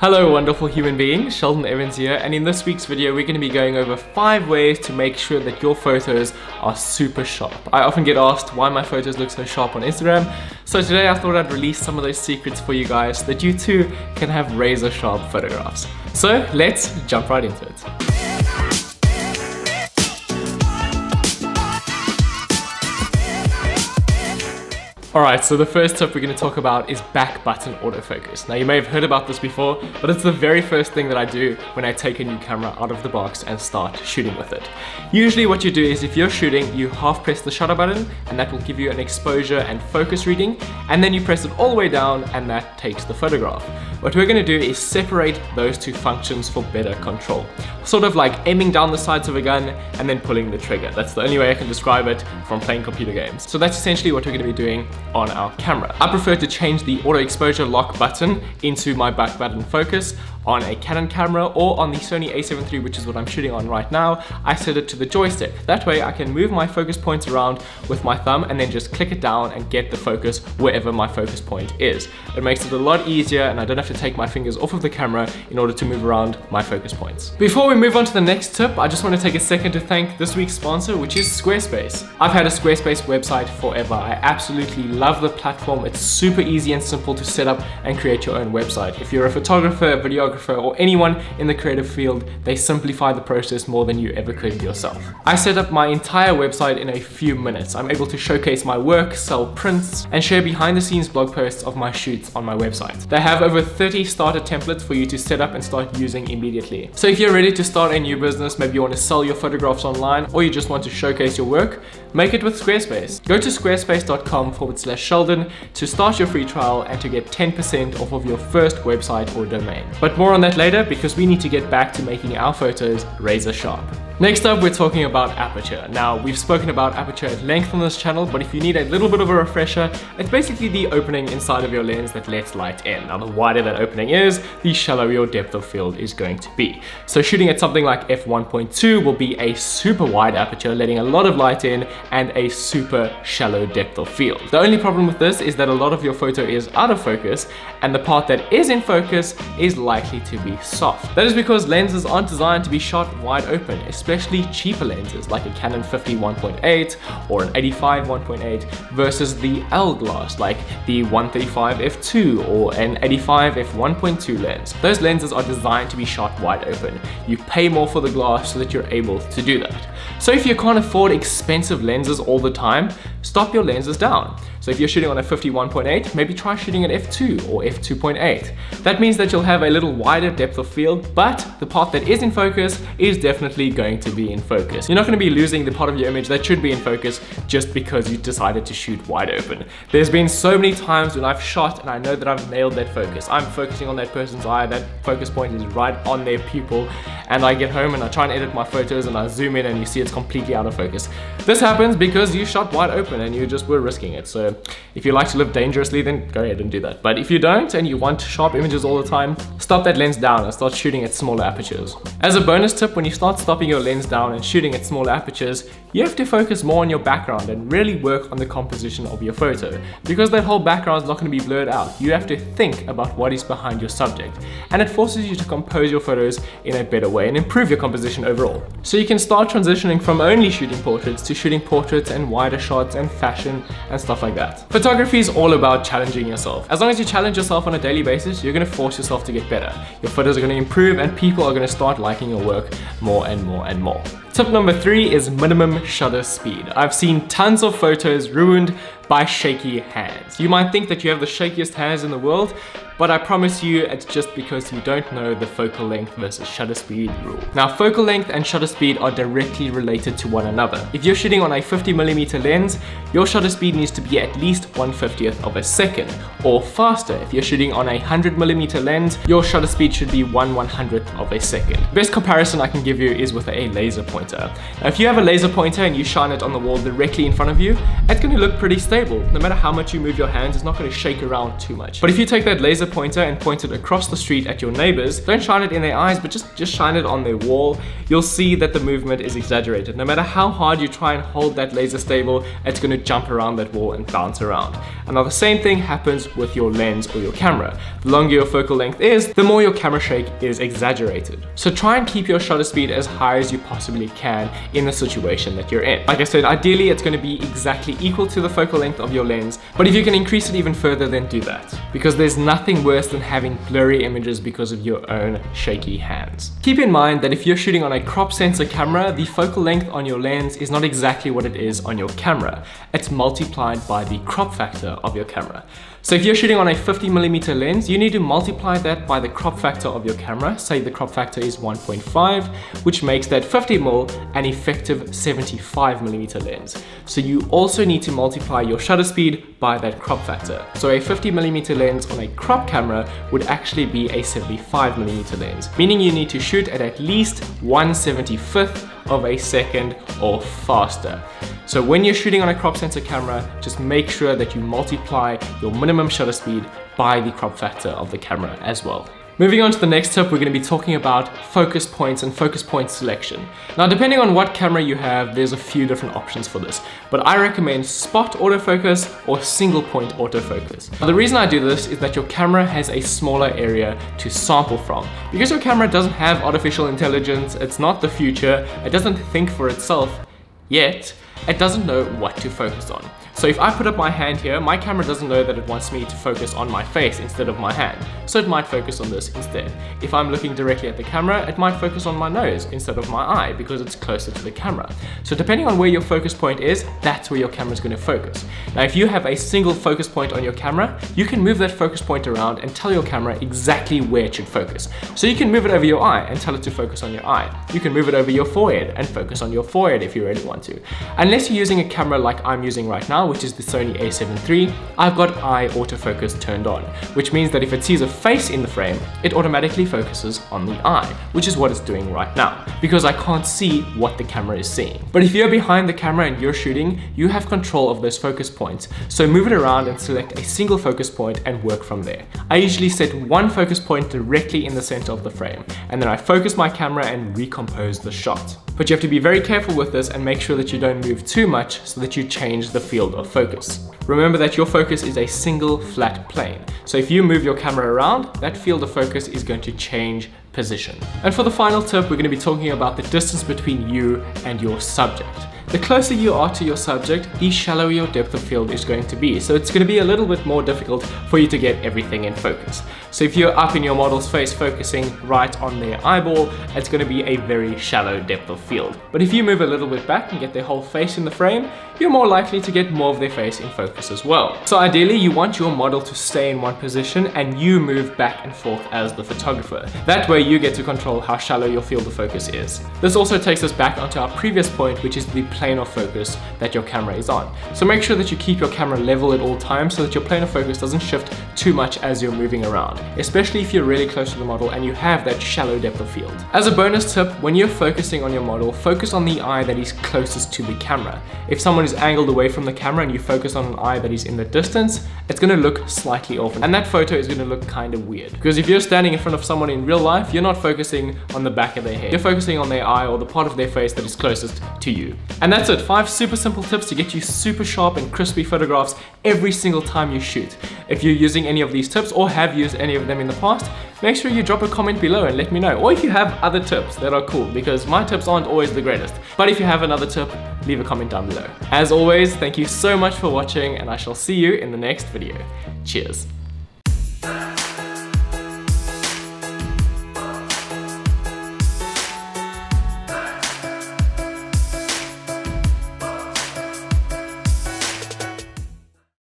Hello wonderful human beings, Sheldon Evans here, and in this week's video we're going to be going over 5 ways to make sure that your photos are super sharp. I often get asked why my photos look so sharp on Instagram, so today I thought I'd release some of those secrets for you guys so that you too can have razor sharp photographs. So let's jump right into it. Alright, so the first tip we're going to talk about is back button autofocus. Now you may have heard about this before, but it's the very first thing that I do when I take a new camera out of the box and start shooting with it. Usually what you do is if you're shooting, you half press the shutter button and that will give you an exposure and focus reading, and then you press it all the way down and that takes the photograph. What we're going to do is separate those two functions for better control. Sort of like aiming down the sides of a gun and then pulling the trigger. That's the only way I can describe it from playing computer games. So that's essentially what we're going to be doing on our camera. I prefer to change the auto exposure lock button into my back button focus on a Canon camera or on the Sony A7 III, which is what I'm shooting on right now. I set it to the joystick. That way I can move my focus points around with my thumb and then just click it down and get the focus wherever my focus point is. It makes it a lot easier and I don't have to take my fingers off of the camera in order to move around my focus points. Before we move on to the next tip, I just want to take a second to thank this week's sponsor, which is Squarespace. I've had a Squarespace website forever. I absolutely love the platform. It's super easy and simple to set up and create your own website. If you're a photographer, videographer, or anyone in the creative field, they simplify the process more than you ever could yourself. I set up my entire website in a few minutes. I'm able to showcase my work, sell prints, and share behind the scenes blog posts of my shoots on my website. They have over 30 starter templates for you to set up and start using immediately. So if you're ready to start a new business, maybe you want to sell your photographs online, or you just want to showcase your work, make it with Squarespace. Go to squarespace.com/Sheldon to start your free trial and to get 10% off of your first website or domain. But more on that later, because we need to get back to making our photos razor sharp. Next up, we're talking about aperture. Now, we've spoken about aperture at length on this channel, but if you need a little bit of a refresher, it's basically the opening inside of your lens that lets light in. Now, the wider that opening is, the shallower your depth of field is going to be. So shooting at something like f1.2 will be a super wide aperture, letting a lot of light in and a super shallow depth of field. The only problem with this is that a lot of your photo is out of focus, and the part that is in focus is likely to be soft. That is because lenses aren't designed to be shot wide open, especially cheaper lenses like a Canon 50 1.8 or an 85 1.8 versus the L glass like the 135 f2 or an 85 f1.2 lens. Those lenses are designed to be shot wide open. You pay more for the glass so that you're able to do that. So if you can't afford expensive lenses all the time, stop your lenses down. So if you're shooting on a 50 1.8, maybe try shooting at f2 or f2.8. That means that you'll have a little wider depth of field, but the part that is in focus is definitely going to be in focus. You're not going to be losing the part of your image that should be in focus just because you decided to shoot wide open. There's been so many times when I've shot and I know that I've nailed that focus. I'm focusing on that person's eye, that focus point is right on their pupil, and I get home and I try and edit my photos and I zoom in and you see it's completely out of focus. This happens because you shot wide open and you just were risking it. So if you like to live dangerously, then go ahead and do that. But if you don't and you want sharp images all the time, stop that lens down and start shooting at smaller apertures. As a bonus tip, when you start stopping your lens down and shooting at smaller apertures, you have to focus more on your background and really work on the composition of your photo, because that whole background is not going to be blurred out. You have to think about what is behind your subject, and it forces you to compose your photos in a better way and improve your composition overall. So you can start transitioning from only shooting portraits to shooting portraits and wider shots and fashion and stuff like that. Photography is all about challenging yourself. As long as you challenge yourself on a daily basis, you're going to force yourself to get better. Your photos are going to improve and people are going to start liking your work more and more and more. Tip number 3 is minimum shutter speed. I've seen tons of photos ruined by shaky hands. You might think that you have the shakiest hands in the world, but I promise you it's just because you don't know the focal length versus shutter speed rule. Now, focal length and shutter speed are directly related to one another. If you're shooting on a 50mm lens, your shutter speed needs to be at least 1/50th of a second, or faster. If you're shooting on a 100mm lens, your shutter speed should be 1/100th of a second. The best comparison I can give you is with a laser pointer. pointer. Now if you have a laser pointer and you shine it on the wall directly in front of you, it's going to look pretty stable. No matter how much you move your hands, it's not going to shake around too much. But if you take that laser pointer and point it across the street at your neighbors, don't shine it in their eyes, but just shine it on their wall, you'll see that the movement is exaggerated. No matter how hard you try and hold that laser stable, it's going to jump around that wall and bounce around. And now the same thing happens with your lens or your camera. The longer your focal length is, the more your camera shake is exaggerated. So try and keep your shutter speed as high as you possibly can in the situation that you're in. Like I said, ideally it's going to be exactly equal to the focal length of your lens, but if you can increase it even further, then do that. Because there's nothing worse than having blurry images because of your own shaky hands. Keep in mind that if you're shooting on a crop sensor camera, the focal length on your lens is not exactly what it is on your camera. It's multiplied by the crop factor of your camera. So if you're shooting on a 50mm lens, you need to multiply that by the crop factor of your camera. Say the crop factor is 1.5, which makes that 50mm an effective 75mm lens. So you also need to multiply your shutter speed by that crop factor. So a 50mm lens on a crop camera would actually be a 75mm lens, meaning you need to shoot at least 1/75th of a second or faster. So when you're shooting on a crop sensor camera, just make sure that you multiply your minimum shutter speed by the crop factor of the camera as well. Moving on to the next tip, we're going to be talking about focus points and focus point selection. Now, depending on what camera you have, there's a few different options for this, but I recommend spot autofocus or single point autofocus. Now, the reason I do this is that your camera has a smaller area to sample from. Because your camera doesn't have artificial intelligence, it's not the future, it doesn't think for itself yet, it doesn't know what to focus on. So if I put up my hand here, my camera doesn't know that it wants me to focus on my face instead of my hand. So it might focus on this instead. If I'm looking directly at the camera, it might focus on my nose instead of my eye because it's closer to the camera. So depending on where your focus point is, that's where your camera is going to focus. Now if you have a single focus point on your camera, you can move that focus point around and tell your camera exactly where it should focus. So you can move it over your eye and tell it to focus on your eye. You can move it over your forehead and focus on your forehead if you really want to. Unless you're using a camera like I'm using right now, which is the Sony a7 III, I've got eye autofocus turned on, which means that if it sees a face in the frame, it automatically focuses on the eye, which is what it's doing right now, because I can't see what the camera is seeing. But if you're behind the camera and you're shooting, you have control of those focus points, so move it around and select a single focus point and work from there. I usually set one focus point directly in the center of the frame, and then I focus my camera and recompose the shot. But you have to be very careful with this and make sure that you don't move too much so that you change the field of focus. Remember that your focus is a single flat plane. So if you move your camera around, that field of focus is going to change position. And for the final tip, we're going to be talking about the distance between you and your subject. The closer you are to your subject, the shallower your depth of field is going to be. So it's going to be a little bit more difficult for you to get everything in focus. So if you're up in your model's face focusing right on their eyeball, it's going to be a very shallow depth of field. But if you move a little bit back and get their whole face in the frame, you're more likely to get more of their face in focus as well. So ideally, you want your model to stay in one position and you move back and forth as the photographer. That way you get to control how shallow your field of focus is. This also takes us back onto our previous point, which is the plane of focus that your camera is on. So make sure that you keep your camera level at all times so that your plane of focus doesn't shift too much as you're moving around, especially if you're really close to the model and you have that shallow depth of field. As a bonus tip, when you're focusing on your model, focus on the eye that is closest to the camera. If someone is angled away from the camera and you focus on an eye that is in the distance, it's going to look slightly off, and that photo is going to look kind of weird. Because if you're standing in front of someone in real life, you're not focusing on the back of their head. You're focusing on their eye or the part of their face that is closest to you. And that's it, 5 super simple tips to get you super sharp and crispy photographs every single time you shoot. If you're using any of these tips or have used any of them in the past, make sure you drop a comment below and let me know. Or if you have other tips that are cool, because my tips aren't always the greatest. But if you have another tip, leave a comment down below. As always, thank you so much for watching, and I shall see you in the next video. Cheers.